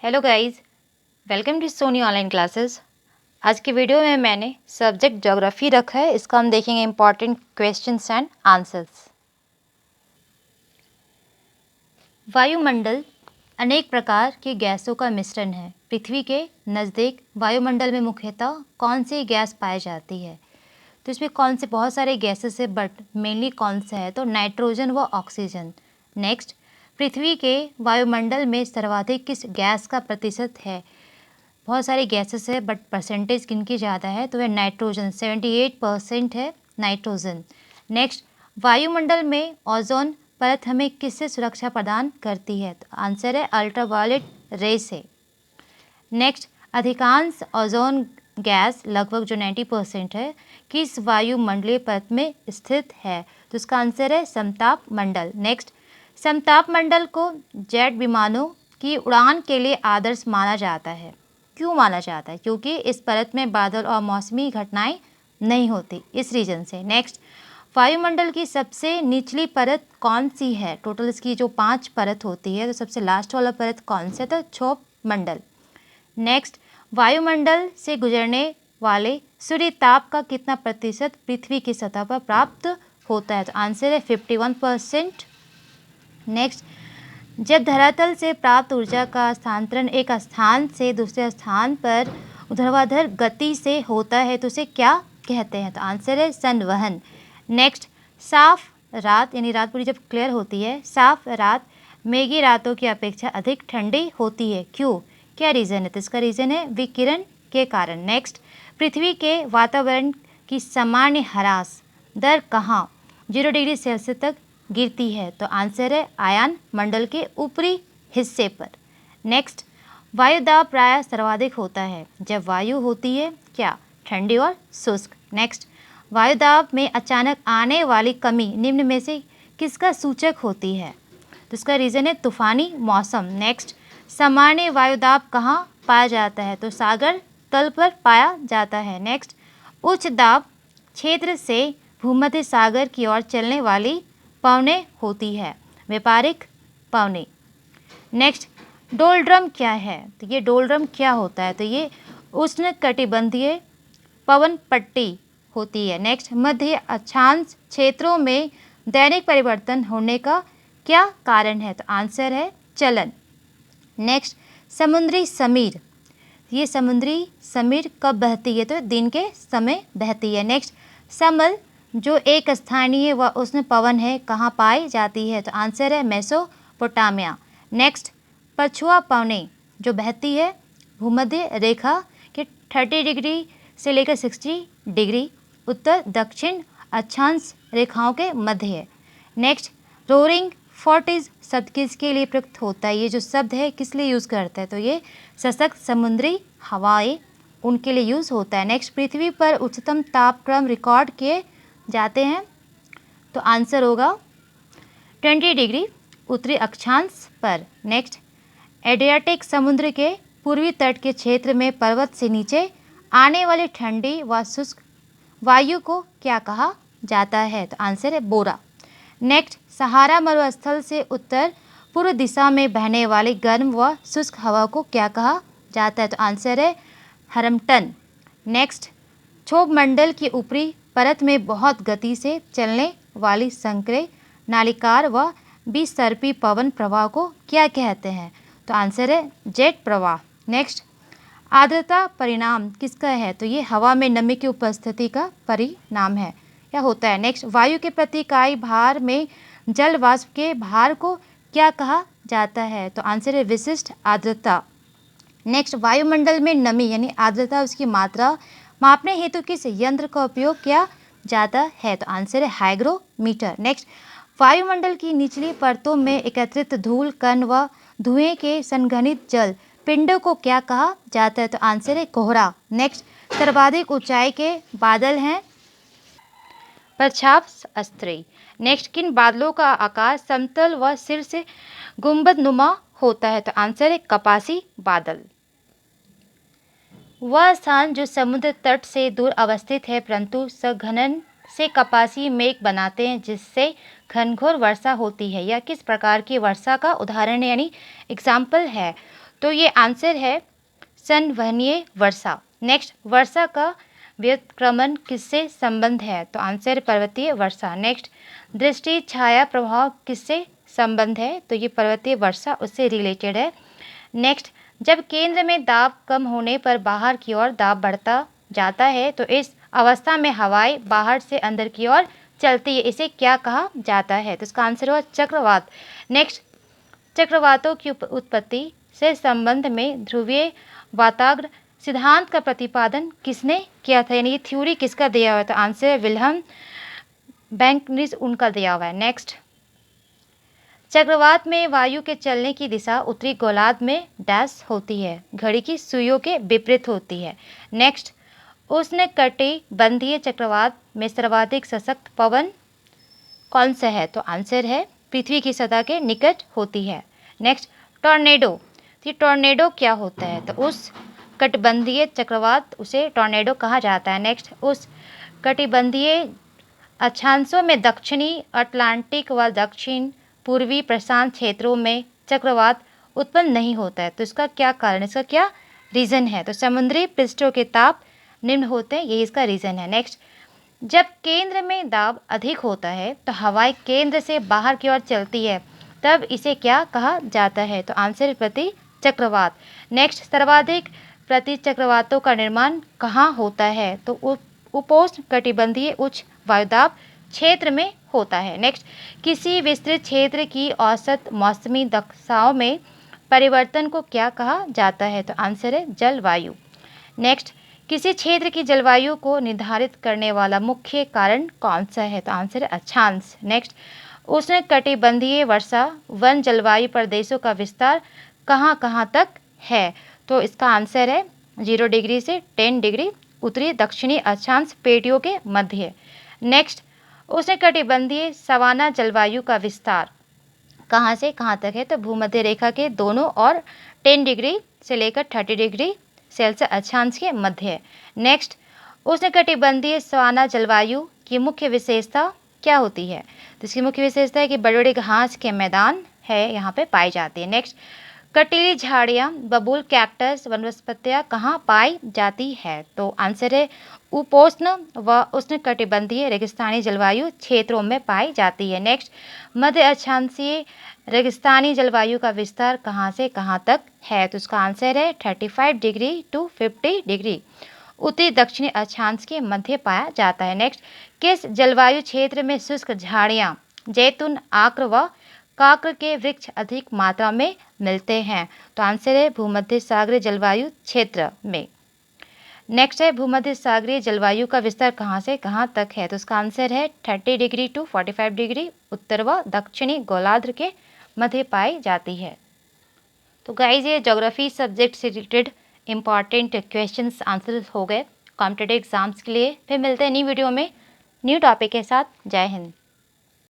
Hello guys, welcome to Sony online classes. आज की video में मैंने सब्जेक्ट ज्योग्राफी रखा है। इसका हम देखेंगे इम्पॉर्टेंट क्वेश्चंस एंड आंसर्स। वायुमंडल अनेक प्रकार की गैसों का मिश्रण है। पृथ्वी के नज़दीक वायुमंडल में मुख्यतः कौन सी गैस पाई जाती है? तो इसमें कौन से बहुत सारे गैसेस है, बट मेनली कौन सा है? तो नाइट्रोजन व ऑक्सीजन। नेक्स्ट, पृथ्वी के वायुमंडल में सर्वाधिक किस गैस का प्रतिशत है? बहुत सारी गैसेस है बट परसेंटेज किनकी ज़्यादा है? तो वह नाइट्रोजन, 78% है नाइट्रोजन। नेक्स्ट, वायुमंडल में ओजोन परत हमें किससे सुरक्षा प्रदान करती है? तो आंसर है अल्ट्रावायलेट रे से। नेक्स्ट, अधिकांश ओजोन गैस लगभग जो 90% है किस वायुमंडलीय परत में स्थित है? तो इसका आंसर है समताप मंडल। नेक्स्ट, समताप मंडल को जेट विमानों की उड़ान के लिए आदर्श माना जाता है। क्यों माना जाता है? क्योंकि इस परत में बादल और मौसमी घटनाएं नहीं होती, इस रीजन से। नेक्स्ट, वायुमंडल की सबसे निचली परत कौन सी है? टोटल इसकी जो 5 परत होती है, तो सबसे लास्ट वाला परत कौन सा? तो क्षोभ मंडल। नेक्स्ट, वायुमंडल से गुजरने वाले सूर्य ताप का कितना प्रतिशत पृथ्वी की सतह पर प्राप्त होता है? तो आंसर है 51%। नेक्स्ट, जब धरातल से प्राप्त ऊर्जा का स्थानांतरण एक स्थान से दूसरे स्थान पर ऊर्ध्वाधर गति से होता है तो उसे क्या कहते हैं? तो आंसर है संवहन। नेक्स्ट, साफ रात यानी रात पूरी जब क्लियर होती है, साफ रात मेघी रातों की अपेक्षा अधिक ठंडी होती है। क्यों? क्या रीज़न है? तो इसका रीज़न है विकिरण के कारण। नेक्स्ट, पृथ्वी के वातावरण की सामान्य ह्रास दर कहाँ 0 डिग्री सेल्सियस तक गिरती है? तो आंसर है आयन मंडल के ऊपरी हिस्से पर। नेक्स्ट, वायुदाब प्रायः सर्वाधिक होता है जब वायु होती है क्या? ठंडी और शुष्क। नेक्स्ट, वायुदाब में अचानक आने वाली कमी निम्न में से किसका सूचक होती है? तो इसका रीज़न है तूफानी मौसम। नेक्स्ट, सामान्य वायुदाब कहाँ पाया जाता है? तो सागर तल पर पाया जाता है। नेक्स्ट, उच्च दाब क्षेत्र से भूमध्य सागर की ओर चलने वाली पवनें होती है, व्यापारिक पवनें। नेक्स्ट, डोलड्रम क्या है? तो ये डोलड्रम क्या होता है? तो ये उष्णकटिबंधीय पवन पट्टी होती है। नेक्स्ट, मध्य अक्षांश क्षेत्रों में दैनिक परिवर्तन होने का क्या कारण है? तो आंसर है चलन। नेक्स्ट, समुद्री समीर, ये समुद्री समीर कब बहती है? तो दिन के समय बहती है। नेक्स्ट, समल जो एक स्थानीय व उष्ण पवन है कहाँ पाई जाती है? तो आंसर है मेसोपोटामिया। नेक्स्ट, पछुआ पवनें जो बहती है भूमध्य रेखा के 30 डिग्री से लेकर 60 डिग्री उत्तर दक्षिण अक्षांश रेखाओं के मध्य है। नेक्स्ट, रोरिंग फोर्टिज शब्द किसके लिए प्रयुक्त होता है? ये जो शब्द है किस लिए यूज़ करता है? तो ये सशक्त समुद्री हवाएं उनके लिए यूज़ होता है। नेक्स्ट, पृथ्वी पर उच्चतम तापक्रम रिकॉर्ड किए जाते हैं तो आंसर होगा 20 डिग्री उत्तरी अक्षांश पर। नेक्स्ट, एड्रियाटिक समुद्र के पूर्वी तट के क्षेत्र में पर्वत से नीचे आने वाली ठंडी व शुष्क वायु को क्या कहा जाता है? तो आंसर है बोरा। नेक्स्ट, सहारा मरुस्थल से उत्तर पूर्व दिशा में बहने वाली गर्म व शुष्क हवा को क्या कहा जाता है? तो आंसर है हरमटन। नेक्स्ट, क्षोभ मंडल की ऊपरी परत में बहुत गति से चलने वाली संक्रांत नालिकार व विसर्पी पवन प्रवाह को क्या कहते हैं? तो आंसर है जेट प्रवाह। नेक्स्ट, आर्द्रता परिणाम किसका है? तो ये हवा में नमी की उपस्थिति का परिणाम है या होता है। नेक्स्ट, वायु के प्रति इकाई भार में जल वाष्प के भार को क्या कहा जाता है? तो आंसर है विशिष्ट आर्द्रता। नेक्स्ट, वायुमंडल में नमी यानी आर्द्रता उसकी मात्रा मापने हेतु किस यंत्र का उपयोग किया जाता है? तो आंसर है हाइग्रोमीटर। नेक्स्ट, वायुमंडल की निचली परतों में एकत्रित धूल कण व धुएं के संघनित जल पिंडों को क्या कहा जाता है? तो आंसर है कोहरा। नेक्स्ट, सर्वाधिक ऊंचाई के बादल हैं प्रक्षाप स्तरीय। नेक्स्ट, किन बादलों का आकार समतल व सिर से गुंबदनुमा होता है? तो आंसर है कपासी बादल। वह स्थान जो समुद्र तट से दूर अवस्थित है परंतु संघनन से कपासी मेघ बनाते हैं जिससे घनघोर वर्षा होती है, यह किस प्रकार की वर्षा का उदाहरण यानी एग्जाम्पल है? तो ये आंसर है संवहनीय वर्षा। नेक्स्ट, वर्षा का व्युत्क्रमण किससे संबंध है? तो आंसर है पर्वतीय वर्षा। नेक्स्ट, दृष्टि छाया प्रभाव किससे संबंध है? तो ये पर्वतीय वर्षा उससे रिलेटेड है। नेक्स्ट, जब केंद्र में दाब कम होने पर बाहर की ओर दाब बढ़ता जाता है तो इस अवस्था में हवाएं बाहर से अंदर की ओर चलती है, इसे क्या कहा जाता है? तो इसका आंसर हुआ चक्रवात। नेक्स्ट, चक्रवातों की उत्पत्ति से संबंध में ध्रुवीय वाताग्र सिद्धांत का प्रतिपादन किसने किया था, यानी ये थ्योरी किसका दिया हुआ है? तो आंसर है विल्हम बैंकनिज उनका दिया हुआ है। नेक्स्ट, चक्रवात में वायु के चलने की दिशा उत्तरी गोलार्ध में डैश होती है, घड़ी की सुइयों के विपरीत होती है। नेक्स्ट, उष्णकटिबंधीय चक्रवात में सर्वाधिक सशक्त पवन कौन सा है? तो आंसर है पृथ्वी की सतह के निकट होती है। Next, tornado. तो टॉर्नेडो क्या होता है? तो उस कटिबंधीय चक्रवात उसे टॉर्नेडो कहा जाता है। नेक्स्ट, उस कटिबंधीय अक्षांशों में दक्षिणी अटलांटिक व दक्षिण पूर्वी प्रशांत क्षेत्रों में चक्रवात उत्पन्न नहीं होता है, तो इसका क्या कारण, इसका क्या रीज़न है? तो समुद्री पृष्ठों के ताप निम्न होते हैं, यही इसका रीज़न है। नेक्स्ट, जब केंद्र में दाब अधिक होता है तो हवाएं केंद्र से बाहर की ओर चलती है, तब इसे क्या कहा जाता है? तो आंसर प्रति चक्रवात। नेक्स्ट, सर्वाधिक प्रति चक्रवातों का निर्माण कहाँ होता है? तो उपोष्ण कटिबंधीय उच्च वायुदाब क्षेत्र में होता है। नेक्स्ट, किसी विस्तृत क्षेत्र की औसत मौसमी दशाओं में परिवर्तन को क्या कहा जाता है? तो आंसर है जलवायु। नेक्स्ट, किसी क्षेत्र की जलवायु को निर्धारित करने वाला मुख्य कारण कौन सा है? तो आंसर है अक्षांश। नेक्स्ट, उष्णकटिबंधीय वर्षा वन जलवायु प्रदेशों का विस्तार कहाँ कहाँ तक है? तो इसका आंसर है 0 डिग्री से 10 डिग्री उत्तरी दक्षिणी अक्षांश पेटियों के मध्य। नेक्स्ट, उष्णकटिबंधीय सवाना जलवायु का विस्तार कहाँ से कहाँ तक है? तो भूमध्य रेखा के दोनों और 10 डिग्री से लेकर 30 डिग्री सेल्सियस अक्षांश के मध्य। नेक्स्ट, उष्णकटिबंधीय सवाना जलवायु की मुख्य विशेषता क्या होती है? तो इसकी मुख्य विशेषता है कि बड़े बड़े घास के मैदान है यहाँ पे पाई जाती है। नेक्स्ट, कटीली झाड़ियाँ बबूल कैक्टस वनस्पतियाँ कहाँ पाई जाती है? तो आंसर है उपोष्ण व उष्णकटिबंधीय रेगिस्तानी जलवायु क्षेत्रों में पाई जाती है। नेक्स्ट, मध्य अक्षांशीय रेगिस्तानी जलवायु का विस्तार कहाँ से कहाँ तक है? तो उसका आंसर है 35 डिग्री टू 50 डिग्री उत्तरी दक्षिणी अक्षांश के मध्य पाया जाता है। नेक्स्ट, किस जलवायु क्षेत्र में शुष्क झाड़ियाँ जैतून आक्र व काक्र के वृक्ष अधिक मात्रा में मिलते हैं? तो आंसर है भूमध्य सागरीय जलवायु क्षेत्र में। नेक्स्ट है भूमध्य सागरीय जलवायु का विस्तार कहाँ से कहाँ तक है? तो उसका आंसर है 30 डिग्री टू 45 डिग्री उत्तर व दक्षिणी गोलार्ध के मध्य पाई जाती है। तो गाइज, ये ज्योग्राफी सब्जेक्ट से रिलेटेड इंपॉर्टेंट क्वेश्चंस आंसर्स हो गए कॉम्पिटेटिव एग्जाम्स के लिए। फिर मिलते हैं न्यू वीडियो में न्यू टॉपिक के साथ। जय हिंद।